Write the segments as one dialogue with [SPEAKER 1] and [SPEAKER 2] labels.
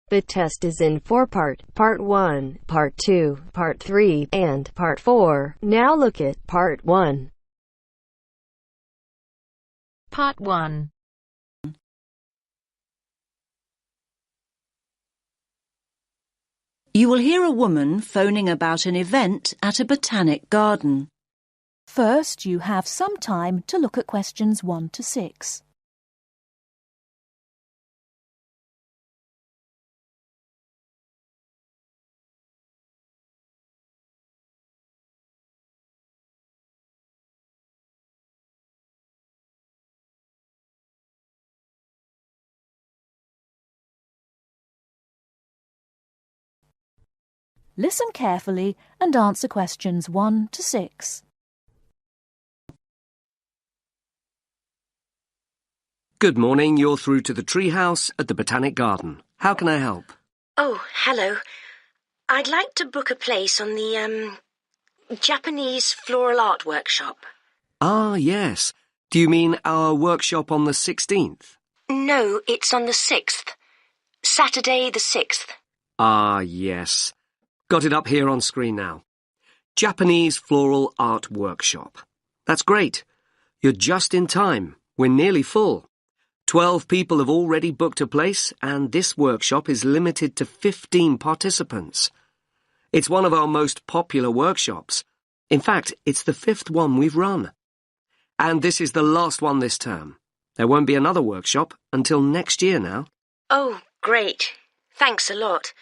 [SPEAKER 1] The test is in 4-part, Part 1, Part 2, Part 3, and Part 4. Now look at Part 1.
[SPEAKER 2] Part 1.
[SPEAKER 3] You will hear a woman phoning about an event at a botanic garden.
[SPEAKER 4] First, you have some time to look at questions 1 to 6. Listen carefully and answer questions 1 to 6.
[SPEAKER 5] Good morning, you're through to the treehouse at the Botanic Garden. How can I help?
[SPEAKER 6] Oh, hello. I'd like to book a place on the, Japanese floral art workshop.
[SPEAKER 5] Ah, yes. Do you mean our workshop on the 16th?
[SPEAKER 6] No, it's on the 6th. Saturday the 6th.
[SPEAKER 5] Ah, yes. Got it up here on screen now. Japanese Floral Art Workshop. That's great. You're just in time. We're nearly full. 12 people have already booked a place, and this workshop is limited to 15 participants. It's one of our most popular workshops. In fact, it's the 5th one we've run. And this is the last one this term. There won't be another workshop until next year now.
[SPEAKER 6] Oh, great. Thanks a lot.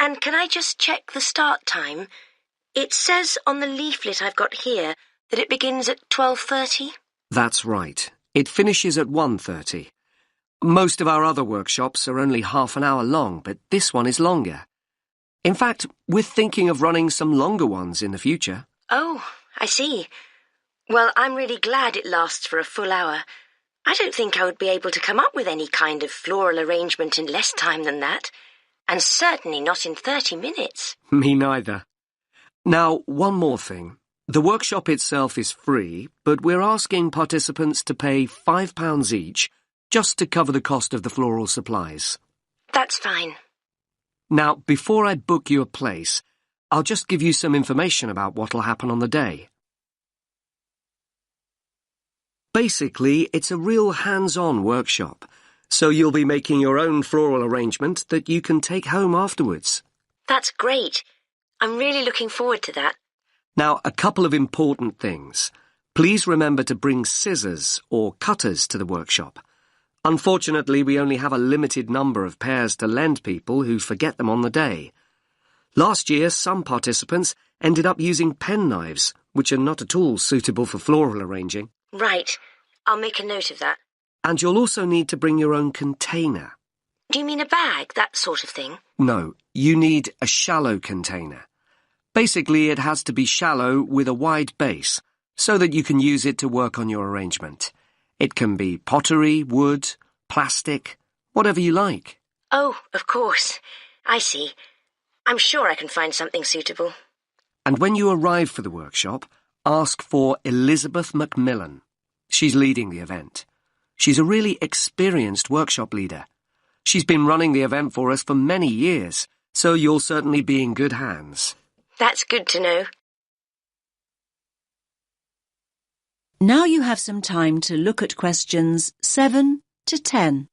[SPEAKER 6] And can I just check the start time? It says on the leaflet I've got here that it begins at 12:30.
[SPEAKER 5] That's right. It finishes at 1:30. Most of our other workshops are only half an hour long, but this one is longer. In fact, we're thinking of running some longer ones in the future.
[SPEAKER 6] Oh, I see. Well, I'm really glad it lasts for a full hour. I don't think I would be able to come up with any kind of floral arrangement in less time than that. And certainly not in 30 minutes.
[SPEAKER 5] Me neither. Now, one more thing. The workshop itself is free, but we're asking participants to pay £5 each just to cover the cost of the floral supplies.
[SPEAKER 6] That's fine.
[SPEAKER 5] Now, before I book you a place, I'll just give you some information about what'll happen on the day. Basically, it's a real hands-on workshop. So you'll be making your own floral arrangement that you can take home afterwards.
[SPEAKER 6] That's great. I'm really looking forward to that.
[SPEAKER 5] Now, a couple of important things. Please remember to bring scissors or cutters to the workshop. Unfortunately, we only have a limited number of pairs to lend people who forget them on the day. Last year, some participants ended up using penknives, which are not at all suitable for floral arranging.
[SPEAKER 6] Right. I'll make a note of that.
[SPEAKER 5] And you'll also need to bring your own container.
[SPEAKER 6] Do you mean a bag, that sort of thing?
[SPEAKER 5] No, you need a shallow container. Basically, it has to be shallow with a wide base, so that you can use it to work on your arrangement. It can be pottery, wood, plastic, whatever you like.
[SPEAKER 6] Oh, of course. I see. I'm sure I can find something suitable.
[SPEAKER 5] And when you arrive for the workshop, ask for Elizabeth Macmillan. She's leading the event. She's a really experienced workshop leader. She's been running the event for us for many years, so you'll certainly be in good hands.
[SPEAKER 6] That's good to know.
[SPEAKER 3] Now you have some time to look at questions 7 to 10.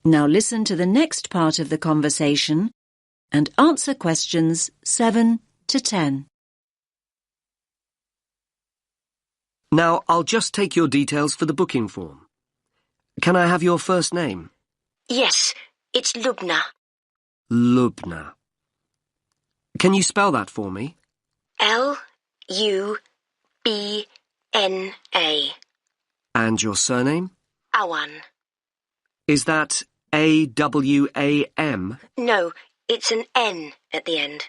[SPEAKER 3] Now listen to the next part of the conversation and answer questions 7 to 10.
[SPEAKER 5] Now, I'll just take your details for the booking form. Can I have your first name?
[SPEAKER 6] Yes, it's Lubna.
[SPEAKER 5] Lubna. Can you spell that for me?
[SPEAKER 6] Lubna.
[SPEAKER 5] And your surname?
[SPEAKER 6] Awan.
[SPEAKER 5] Is that Awam?
[SPEAKER 6] No, it's an N at the end.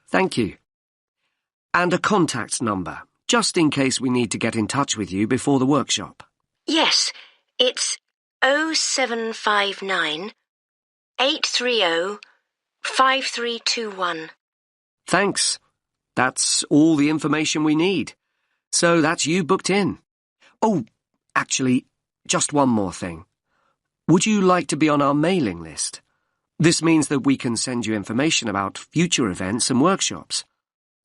[SPEAKER 5] Thank you. And a contact number, just in case we need to get in touch with you before the workshop.
[SPEAKER 6] Yes, it's 0759 830 5321.
[SPEAKER 5] Thanks. That's all the information we need. So that's you booked in. Oh, actually, just one more thing. Would you like to be on our mailing list? This means that we can send you information about future events and workshops.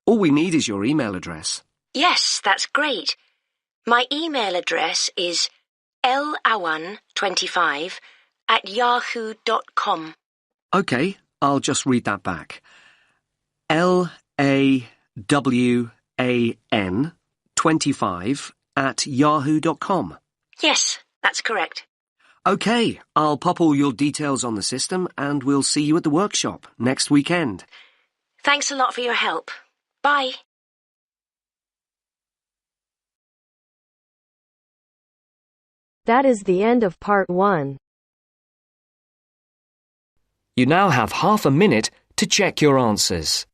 [SPEAKER 5] All we need is your email address.
[SPEAKER 6] Yes, that's great. My email address is lawan25@yahoo.com.
[SPEAKER 5] OK, I'll just read that back. LAWAN25@yahoo.com.
[SPEAKER 6] Yes, that's correct.
[SPEAKER 5] OK, I'll pop all your details on the system and we'll see you at the workshop next weekend.
[SPEAKER 6] Thanks a lot for your help. Bye.
[SPEAKER 1] That is the end of part 1.
[SPEAKER 5] You now have half a minute to check your answers.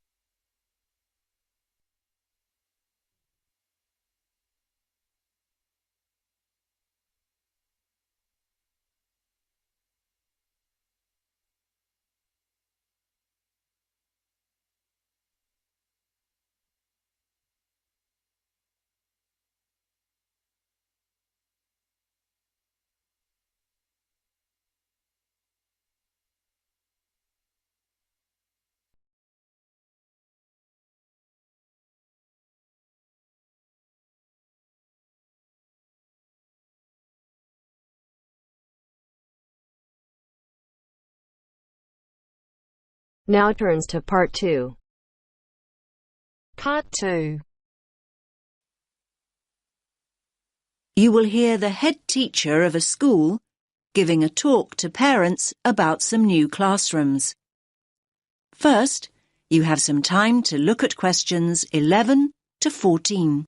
[SPEAKER 1] Now turns to part 2.
[SPEAKER 2] Part 2.
[SPEAKER 3] You will hear the head teacher of a school giving a talk to parents about some new classrooms. First, you have some time to look at questions 11 to 14.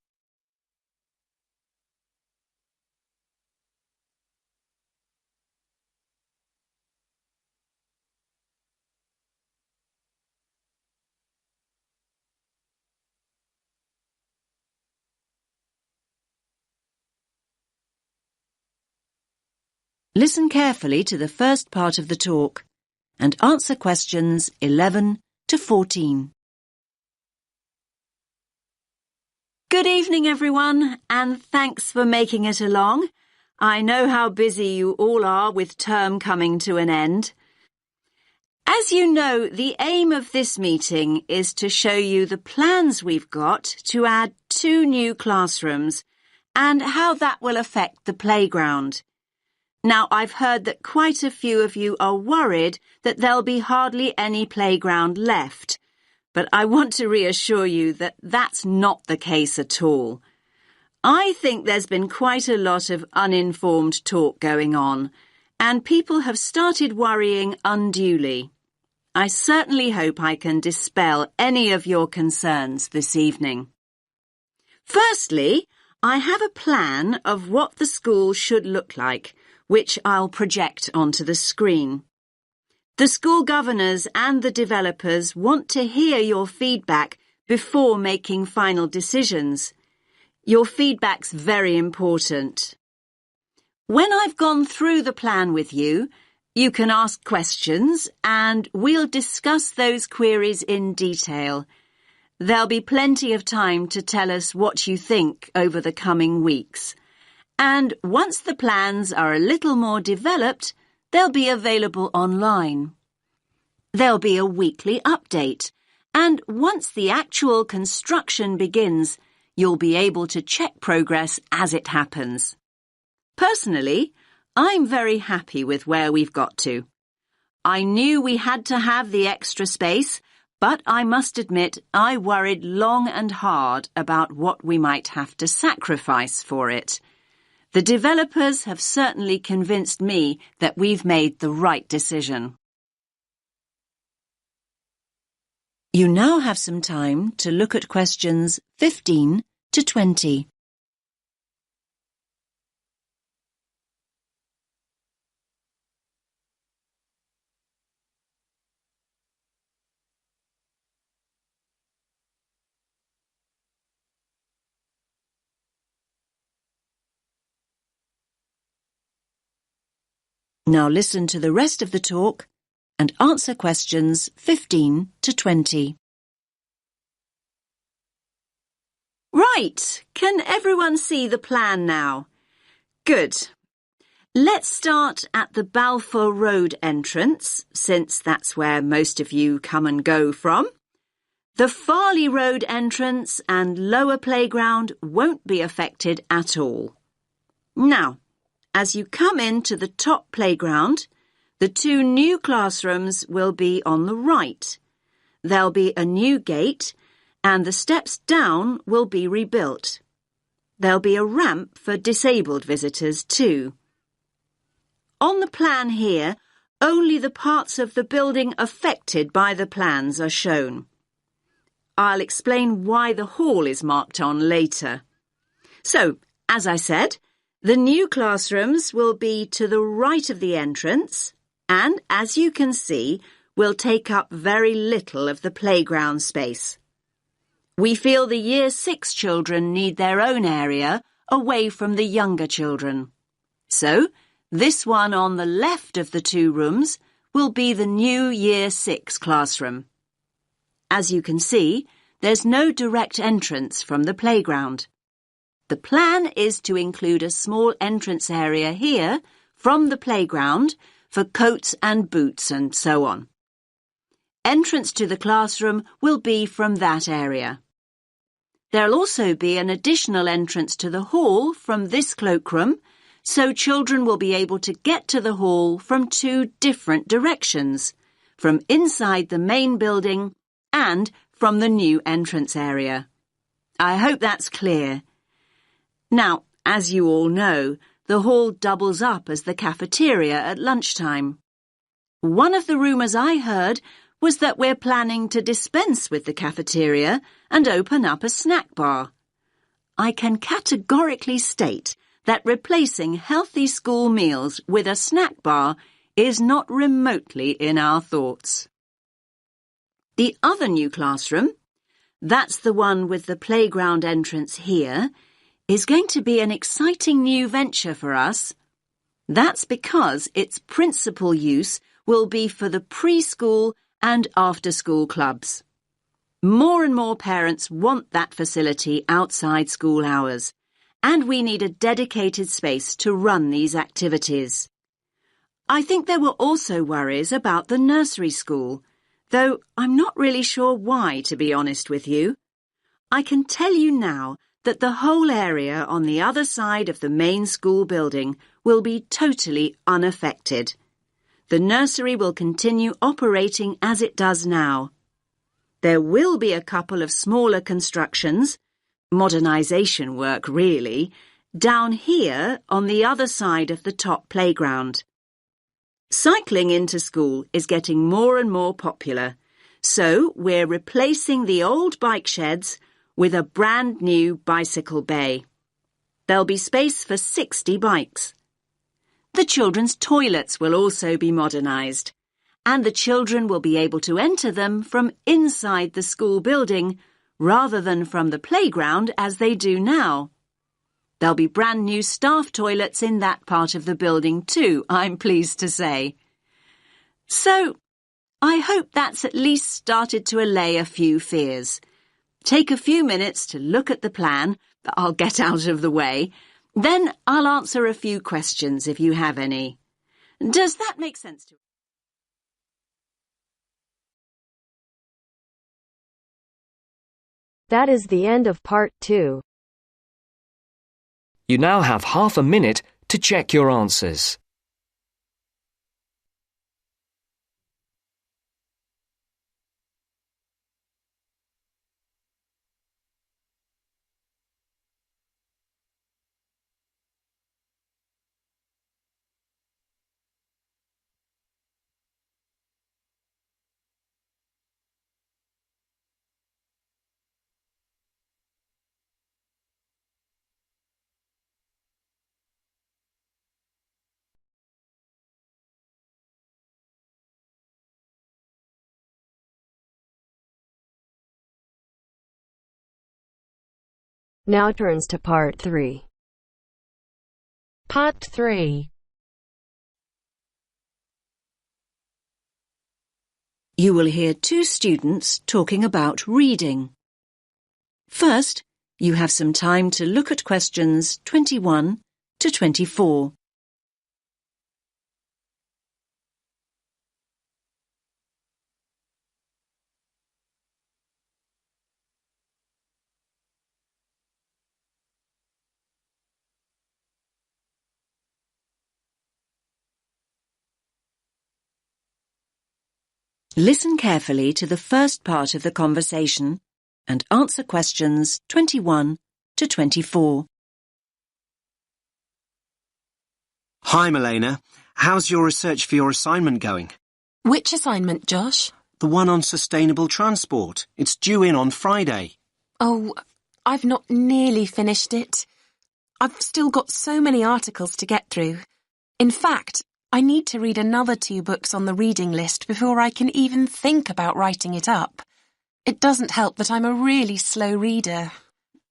[SPEAKER 3] Listen carefully to the first part of the talk and answer questions 11 to 14. Good evening, everyone, and thanks for making it along. I know how busy you all are with term coming to an end. As you know, the aim of this meeting is to show you the plans we've got to add 2 new classrooms and how that will affect the playground. Now, I've heard that quite a few of you are worried that there'll be hardly any playground left, but I want to reassure you that that's not the case at all. I think there's been quite a lot of uninformed talk going on, and people have started worrying unduly. I certainly hope I can dispel any of your concerns this evening. Firstly, I have a plan of what the school should look like, which I'll project onto the screen. The school governors and the developers want to hear your feedback before making final decisions. Your feedback's very important. When I've gone through the plan with you, you can ask questions and we'll discuss those queries in detail. There'll be plenty of time to tell us what you think over the coming weeks. And once the plans are a little more developed, they'll be available online. There'll be a weekly update, and once the actual construction begins, you'll be able to check progress as it happens. Personally, I'm very happy with where we've got to. I knew we had to have the extra space, but I must admit I worried long and hard about what we might have to sacrifice for it. The developers have certainly convinced me that we've made the right decision. You now have some time to look at questions 15 to 20. Now listen to the rest of the talk and answer questions 15 to 20. Right, can everyone see the plan now? Good. Let's start at the Balfour Road entrance, since that's where most of you come and go from. The Farley Road entrance and lower playground won't be affected at all. Now, as you come into the top playground, the 2 new classrooms will be on the right. There'll be a new gate and the steps down will be rebuilt. There'll be a ramp for disabled visitors too. On the plan here, only the parts of the building affected by the plans are shown. I'll explain why the hall is marked on later. So, as I said, the new classrooms will be to the right of the entrance and, as you can see, will take up very little of the playground space. We feel the Year 6 children need their own area away from the younger children. So, this one on the left of the 2 rooms will be the new Year 6 classroom. As you can see, there's no direct entrance from the playground. The plan is to include a small entrance area here from the playground for coats and boots and so on. Entrance to the classroom will be from that area. There'll also be an additional entrance to the hall from this cloakroom, so children will be able to get to the hall from 2 different directions, from inside the main building and from the new entrance area. I hope that's clear. Now, as you all know, the hall doubles up as the cafeteria at lunchtime. One of the rumours I heard was that we're planning to dispense with the cafeteria and open up a snack bar. I can categorically state that replacing healthy school meals with a snack bar is not remotely in our thoughts. The other new classroom, that's the one with the playground entrance here, is going to be an exciting new venture for us. That's because its principal use will be for the preschool and after-school clubs. More and more parents want that facility outside school hours, and we need a dedicated space to run these activities. I think there were also worries about the nursery school, though I'm not really sure why, to be honest with you. I can tell you now that the whole area on the other side of the main school building will be totally unaffected. The nursery will continue operating as it does now. There will be a couple of smaller constructions, modernisation work really, down here on the other side of the top playground. Cycling into school is getting more and more popular, so we're replacing the old bike sheds with a brand new bicycle bay. There'll be space for 60 bikes. The children's toilets will also be modernised, and the children will be able to enter them from inside the school building rather than from the playground as they do now. There'll be brand new staff toilets in that part of the building too, I'm pleased to say. So, I hope that's at least started to allay a few fears. Take a few minutes to look at the plan that I'll get out of the way. Then I'll answer a few questions if you have any. Does that make sense to you?
[SPEAKER 1] That is the end of part 2.
[SPEAKER 5] You now have half a minute to check your answers.
[SPEAKER 1] Now turns to part 3.
[SPEAKER 2] Part 3.
[SPEAKER 3] You will hear two students talking about reading. First, you have some time to look at questions 21 to 24. Listen carefully to the first part of the conversation and answer questions 21 to 24.
[SPEAKER 5] Hi, Milena. How's your research for your assignment going?
[SPEAKER 2] Which assignment, Josh?
[SPEAKER 5] The one on sustainable transport. It's due in on Friday.
[SPEAKER 2] Oh, I've not nearly finished it. I've still got so many articles to get through. In fact, I need to read another 2 books on the reading list before I can even think about writing it up. It doesn't help that I'm a really slow reader.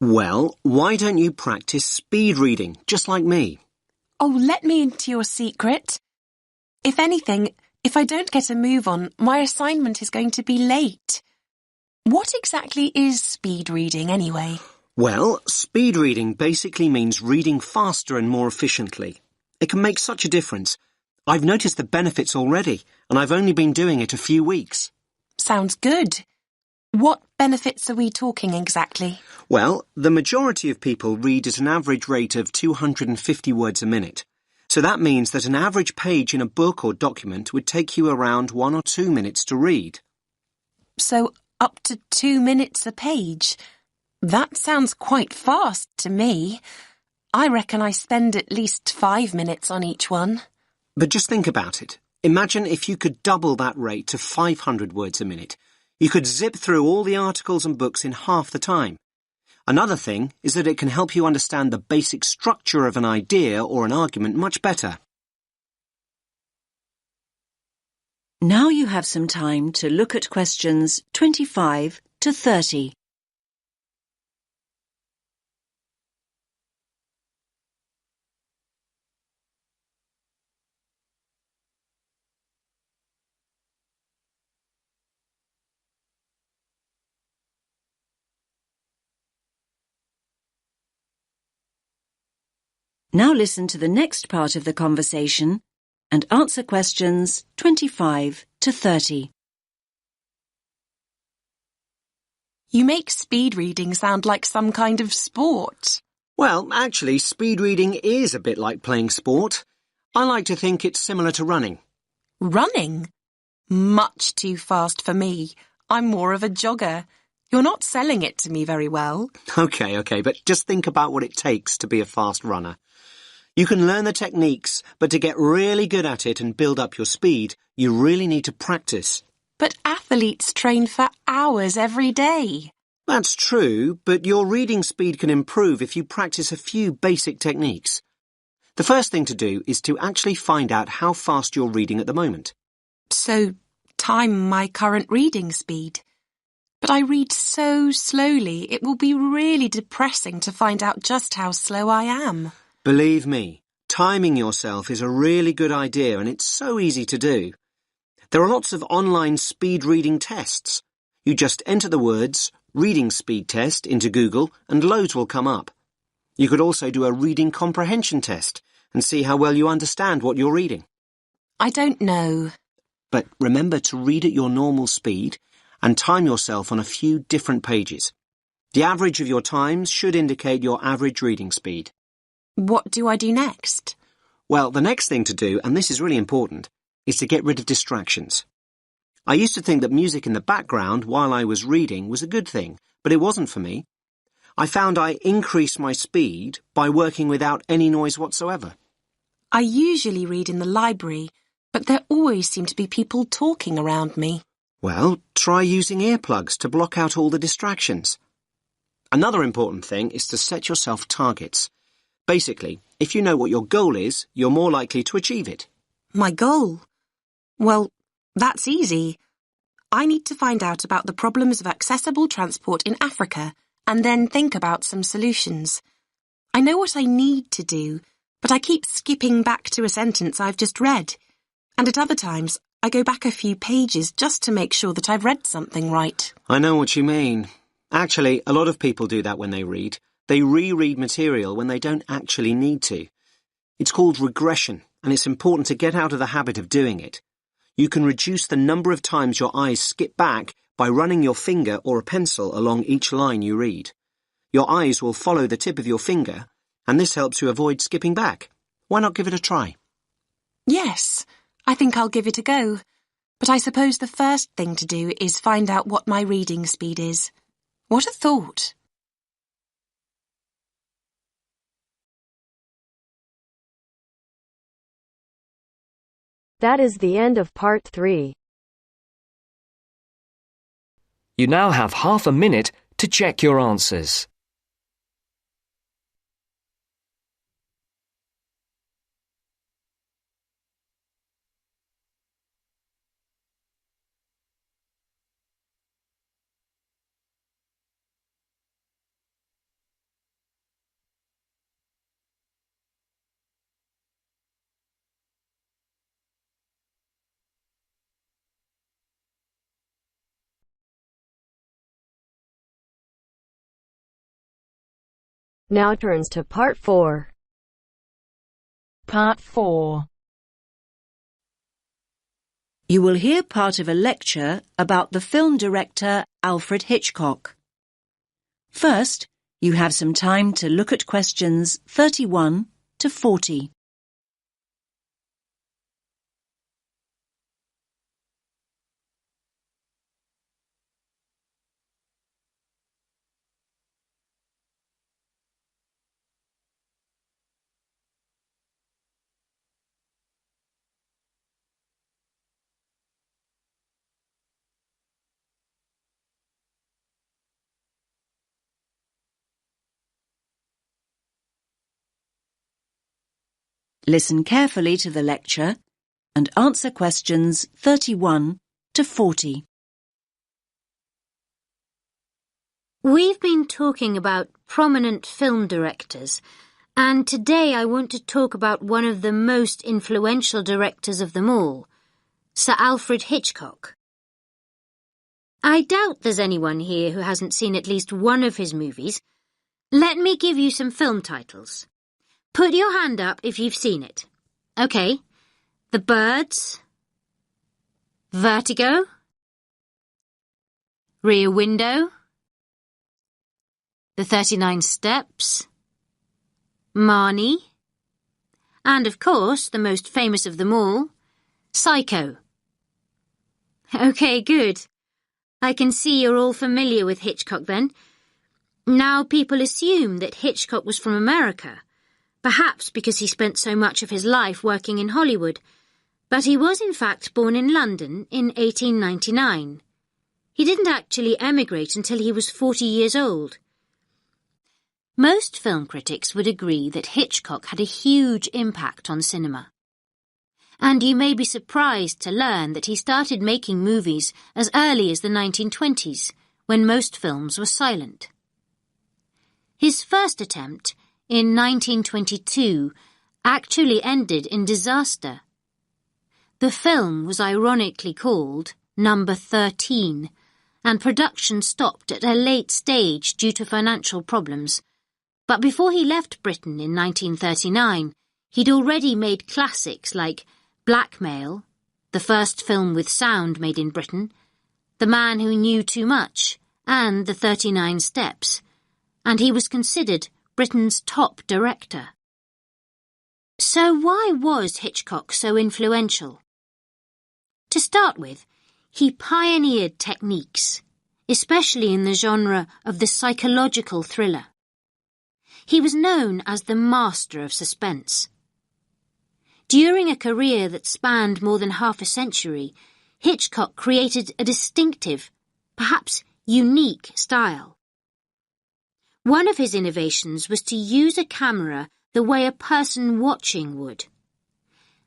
[SPEAKER 5] Well, why don't you practice speed reading, just like me?
[SPEAKER 2] Oh, let me into your secret. If anything, if I don't get a move on, my assignment is going to be late. What exactly is speed reading anyway?
[SPEAKER 5] Well, speed reading basically means reading faster and more efficiently. It can make such a difference. I've noticed the benefits already, and I've only been doing it a few weeks.
[SPEAKER 2] Sounds good. What benefits are we talking exactly?
[SPEAKER 5] Well, the majority of people read at an average rate of 250 words a minute. So that means that an average page in a book or document would take you around 1 or 2 minutes to read.
[SPEAKER 2] So up to 2 minutes a page? That sounds quite fast to me. I reckon I spend at least 5 minutes on each one.
[SPEAKER 5] But just think about it. Imagine if you could double that rate to 500 words a minute. You could zip through all the articles and books in half the time. Another thing is that it can help you understand the basic structure of an idea or an argument much better.
[SPEAKER 3] Now you have some time to look at questions 25 to 30. Now listen to the next part of the conversation and answer questions 25 to 30.
[SPEAKER 2] You make speed reading sound like some kind of sport.
[SPEAKER 5] Well, actually, speed reading is a bit like playing sport. I like to think it's similar to running.
[SPEAKER 2] Running? Much too fast for me. I'm more of a jogger. You're not selling it to me very well.
[SPEAKER 5] Okay, but just think about what it takes to be a fast runner. You can learn the techniques, but to get really good at it and build up your speed, you really need to practice.
[SPEAKER 2] But athletes train for hours every day.
[SPEAKER 5] That's true, but your reading speed can improve if you practice a few basic techniques. The first thing to do is to actually find out how fast you're reading at the moment.
[SPEAKER 2] So, time my current reading speed. But I read so slowly, it will be really depressing to find out just how slow I am.
[SPEAKER 5] Believe me, timing yourself is a really good idea and it's so easy to do. There are lots of online speed reading tests. You just enter the words reading speed test into Google and loads will come up. You could also do a reading comprehension test and see how well you understand what you're reading.
[SPEAKER 2] I don't know.
[SPEAKER 5] But remember to read at your normal speed and time yourself on a few different pages. The average of your times should indicate your average reading speed.
[SPEAKER 2] What do I do next?
[SPEAKER 5] Well, the next thing to do, and this is really important, is to get rid of distractions. I used to think that music in the background while I was reading was a good thing, but it wasn't for me. I found I increased my speed by working without any noise whatsoever.
[SPEAKER 2] I usually read in the library, but there always seem to be people talking around me.
[SPEAKER 5] Well, try using earplugs to block out all the distractions. Another important thing is to set yourself targets. Basically, if you know what your goal is, you're more likely to achieve it.
[SPEAKER 2] My goal? Well, that's easy. I need to find out about the problems of accessible transport in Africa and then think about some solutions. I know what I need to do, but I keep skipping back to a sentence I've just read. And at other times, I go back a few pages just to make sure that I've read something right.
[SPEAKER 5] I know what you mean. Actually, a lot of people do that when they read. They reread material when they don't actually need to. It's called regression, and it's important to get out of the habit of doing it. You can reduce the number of times your eyes skip back by running your finger or a pencil along each line you read. Your eyes will follow the tip of your finger, and this helps you avoid skipping back. Why not give it a try?
[SPEAKER 2] Yes, I think I'll give it a go. But I suppose the first thing to do is find out what my reading speed is. What a thought!
[SPEAKER 1] That is the end of part 3.
[SPEAKER 7] You now have half a minute to check your answers.
[SPEAKER 1] Now turns to part 4.
[SPEAKER 4] Part 4.
[SPEAKER 3] You will hear part of a lecture about the film director Alfred Hitchcock. First, you have some time to look at questions 31 to 40. Listen carefully to the lecture and answer questions 31 to 40.
[SPEAKER 8] We've been talking about prominent film directors, and today I want to talk about one of the most influential directors of them all, Sir Alfred Hitchcock. I doubt there's anyone here who hasn't seen at least one of his movies. Let me give you some film titles. Put your hand up if you've seen it. OK. The Birds. Vertigo. Rear Window. The 39 Steps. Marnie. And, of course, the most famous of them all, Psycho. OK, good. I can see you're all familiar with Hitchcock then. Now people assume that Hitchcock was from America, perhaps because he spent so much of his life working in Hollywood, but he was in fact born in London in 1899. He didn't actually emigrate until he was 40 years old. Most film critics would agree that Hitchcock had a huge impact on cinema. And you may be surprised to learn that he started making movies as early as the 1920s, when most films were silent. His first attempt, in 1922, actually ended in disaster. The film was ironically called Number 13, and production stopped at a late stage due to financial problems. But before he left Britain in 1939, he'd already made classics like Blackmail, the first film with sound made in Britain, The Man Who Knew Too Much, and The 39 Steps, and he was considered Britain's top director. So why was Hitchcock so influential? To start with, he pioneered techniques, especially in the genre of the psychological thriller. He was known as the master of suspense. During a career that spanned more than half a century, Hitchcock created a distinctive, perhaps unique style. One of his innovations was to use a camera the way a person watching would.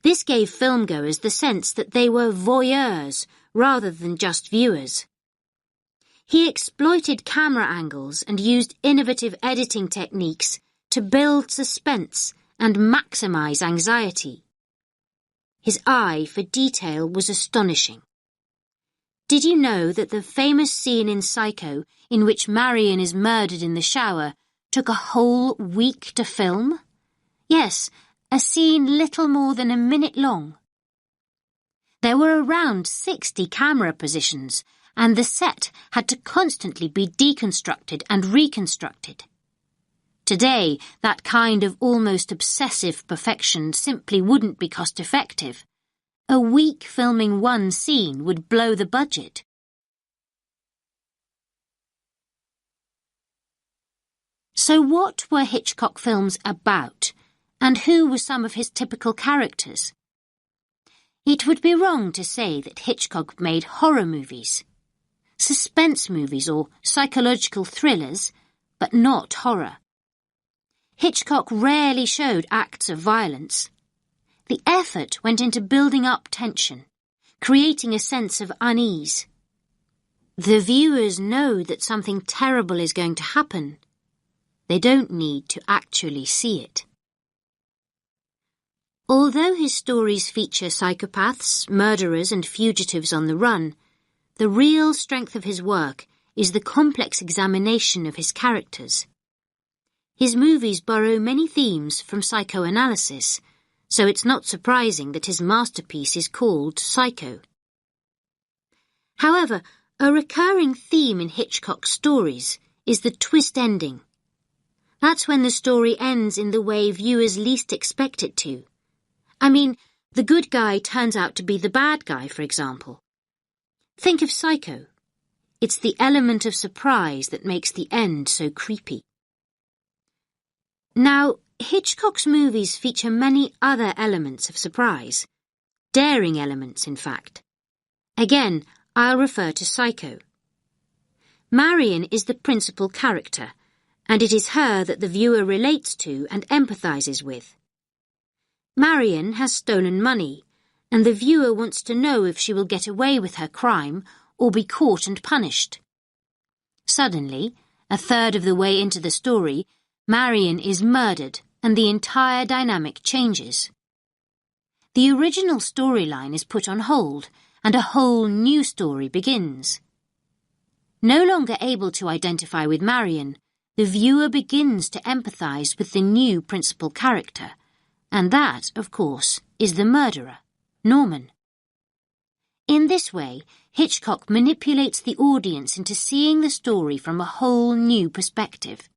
[SPEAKER 8] This gave filmgoers the sense that they were voyeurs rather than just viewers. He exploited camera angles and used innovative editing techniques to build suspense and maximize anxiety. His eye for detail was astonishing. Did you know that the famous scene in Psycho, in which Marion is murdered in the shower, took a whole week to film? Yes, a scene little more than a minute long. There were around 60 camera positions, and the set had to constantly be deconstructed and reconstructed. Today, that kind of almost obsessive perfection simply wouldn't be cost-effective. A week filming one scene would blow the budget. So what were Hitchcock films about, and who were some of his typical characters? It would be wrong to say that Hitchcock made horror movies, suspense movies or psychological thrillers, but not horror. Hitchcock rarely showed acts of violence. The effort went into building up tension, creating a sense of unease. The viewers know that something terrible is going to happen. They don't need to actually see it. Although his stories feature psychopaths, murderers and fugitives on the run, the real strength of his work is the complex examination of his characters. His movies borrow many themes from psychoanalysis, so it's not surprising that his masterpiece is called Psycho. However, a recurring theme in Hitchcock's stories is the twist ending. That's when the story ends in the way viewers least expect it to. I mean, the good guy turns out to be the bad guy, for example. Think of Psycho. It's the element of surprise that makes the end so creepy. Now, Hitchcock's movies feature many other elements of surprise. Daring elements, in fact. Again, I'll refer to Psycho. Marion is the principal character, and it is her that the viewer relates to and empathizes with. Marion has stolen money, and the viewer wants to know if she will get away with her crime or be caught and punished. Suddenly, a third of the way into the story, Marion is murdered and the entire dynamic changes. The original storyline is put on hold and a whole new story begins. No longer able to identify with Marion, the viewer begins to empathize with the new principal character, and that, of course, is the murderer, Norman. In this way, Hitchcock manipulates the audience into seeing the story from a whole new perspective.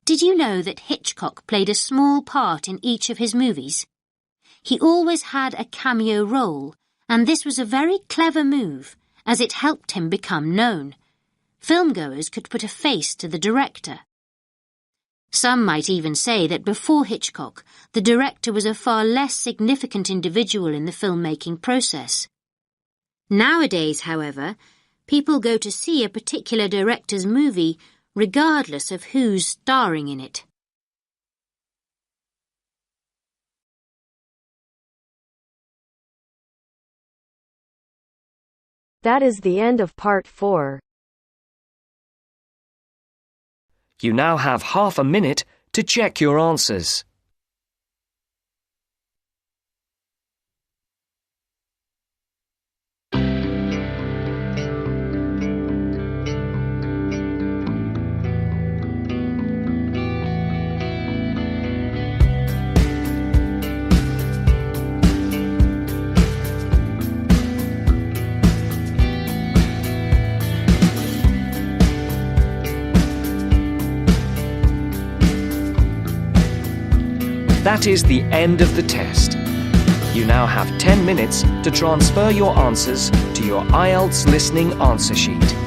[SPEAKER 8] Did you know that Hitchcock played a small part in each of his movies? He always had a cameo role, and this was a very clever move, as it helped him become known. Filmgoers could put a face to the director. Some might even say that before Hitchcock, the director was a far less significant individual in the filmmaking process. Nowadays, however, people go to see a particular director's movie regardless of who's starring in it.
[SPEAKER 1] That is the end of part 4.
[SPEAKER 7] You now have half a minute to check your answers. That is the end of the test. You now have 10 minutes to transfer your answers to your Ielts listening answer sheet.